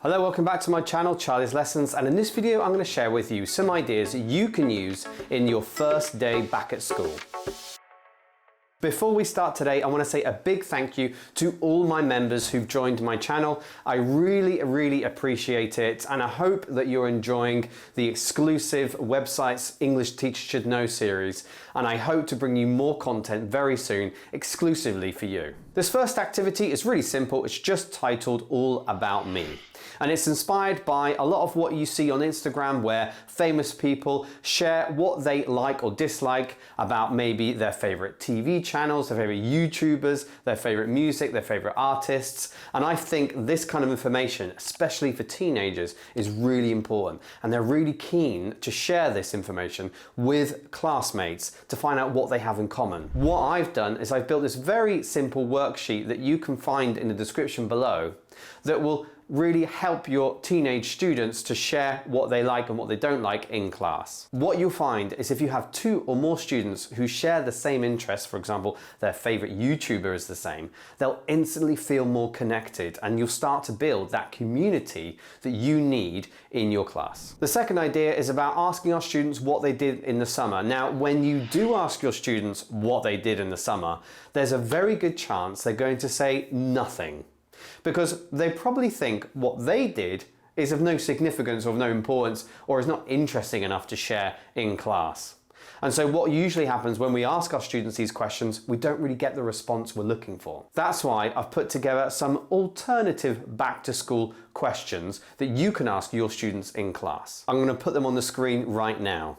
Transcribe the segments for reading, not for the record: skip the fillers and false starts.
Hello, welcome back to my channel, Charlie's Lessons, and in this video I'm going to share with you some ideas you can use in your first day back at school. Before we start today, I want to say a big thank you to all my members who've joined my channel. I really appreciate it, and I hope that you're enjoying the exclusive Websites English Teachers Should Know series, and I hope to bring you more content very soon exclusively for you. This first activity is really simple. It's just titled All About Me. And it's inspired by a lot of what you see on Instagram, where famous people share what they like or dislike about maybe their favorite TV channels, their favorite YouTubers, their favorite music, their favorite artists. And I think this kind of information, especially for teenagers, is really important. And they're really keen to share this information with classmates to find out what they have in common. What I've done is I've built this very simple worksheet that you can find in the description below that will really help your teenage students to share what they like and what they don't like in class. What you'll find is if you have two or more students who share the same interests, for example, their favorite YouTuber is the same, they'll instantly feel more connected and you'll start to build that community that you need in your class. The second idea is about asking our students what they did in the summer. Now, when you do ask your students what they did in the summer, there's a very good chance they're going to say nothing, because they probably think what they did is of no significance or of no importance or is not interesting enough to share in class. And so what usually happens when we ask our students these questions, we don't really get the response we're looking for. That's why I've put together some alternative back to school questions that you can ask your students in class. I'm going to put them on the screen right now.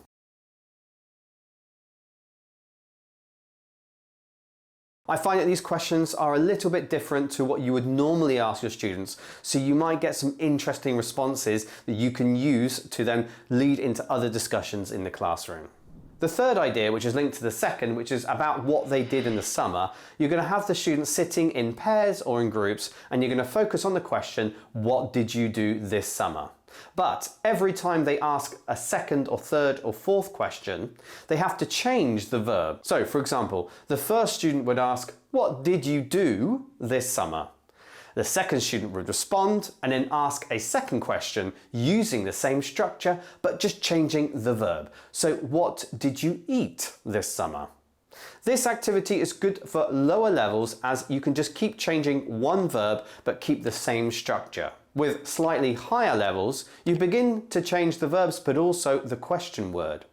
I find that these questions are a little bit different to what you would normally ask your students, so you might get some interesting responses that you can use to then lead into other discussions in the classroom. The third idea, which is linked to the second, which is about what they did in the summer, you're going to have the students sitting in pairs or in groups, and you're going to focus on the question, what did you do this summer? But every time they ask a second or third or fourth question, they have to change the verb. So, for example, the first student would ask, what did you do this summer? The second student would respond and then ask a second question using the same structure, but just changing the verb. So, what did you eat this summer? This activity is good for lower levels as you can just keep changing one verb but keep the same structure. With slightly higher levels, you begin to change the verbs but also the question word.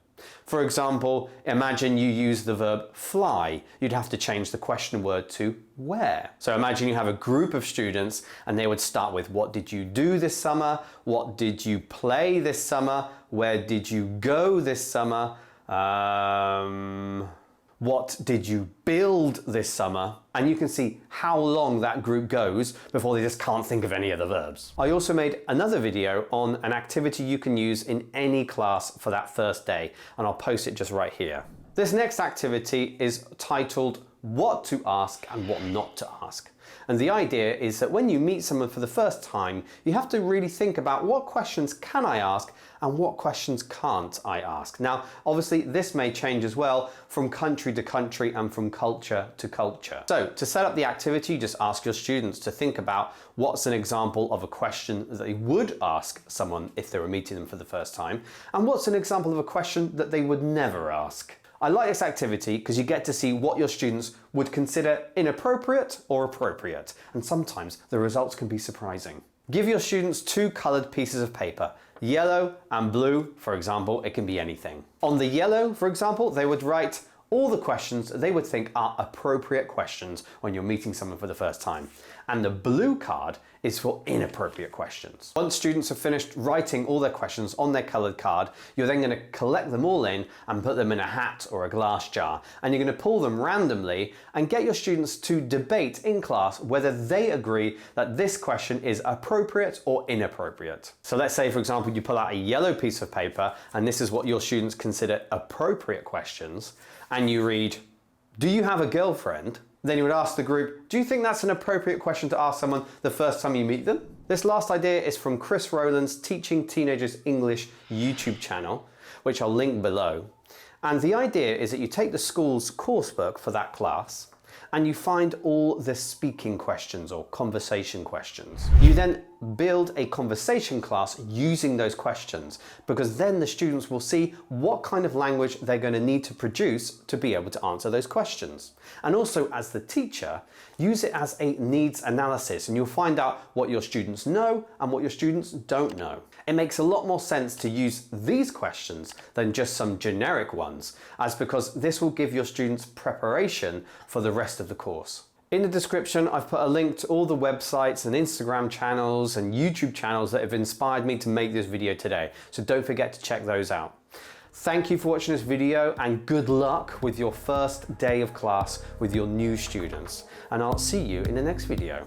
For example, imagine you use the verb fly. You'd have to change the question word to where. So imagine you have a group of students and they would start with what did you do this summer? What did you play this summer? Where did you go this summer? What did you build this summer? And you can see how long that group goes before they just can't think of any other verbs. I also made another video on an activity you can use in any class for that first day, and I'll post it just right here. This next activity is titled What to Ask and What Not to Ask. And the idea is that when you meet someone for the first time, you have to really think about what questions can I ask and what questions can't I ask. Now, obviously this may change as well from country to country and from culture to culture. So to set up the activity, just ask your students to think about what's an example of a question that they would ask someone if they were meeting them for the first time, and what's an example of a question that they would never ask. I like this activity because you get to see what your students would consider inappropriate or appropriate, and sometimes the results can be surprising. Give your students two coloured pieces of paper, yellow and blue, for example. It can be anything. On the yellow, for example, they would write all the questions that they would think are appropriate questions when you're meeting someone for the first time. And the blue card is for inappropriate questions. Once students have finished writing all their questions on their coloured card, you're then going to collect them all in and put them in a hat or a glass jar. And you're going to pull them randomly and get your students to debate in class whether they agree that this question is appropriate or inappropriate. So let's say, for example, you pull out a yellow piece of paper and this is what your students consider appropriate questions, and you read, do you have a girlfriend? Then you would ask the group, do you think that's an appropriate question to ask someone the first time you meet them? This last idea is from Chris Rowland's Teaching Teenagers English YouTube channel, which I'll link below. And the idea is that you take the school's coursebook for that class and you find all the speaking questions or conversation questions. You then build a conversation class using those questions, because then the students will see what kind of language they're going to need to produce to be able to answer those questions. And also, as the teacher, use it as a needs analysis, and you'll find out what your students know and what your students don't know. It makes a lot more sense to use these questions than just some generic ones, as because this will give your students preparation for the rest of the course. In the description, I've put a link to all the websites and Instagram channels and YouTube channels that have inspired me to make this video today, so don't forget to check those out. Thank you for watching this video, and good luck with your first day of class with your new students, and I'll see you in the next video.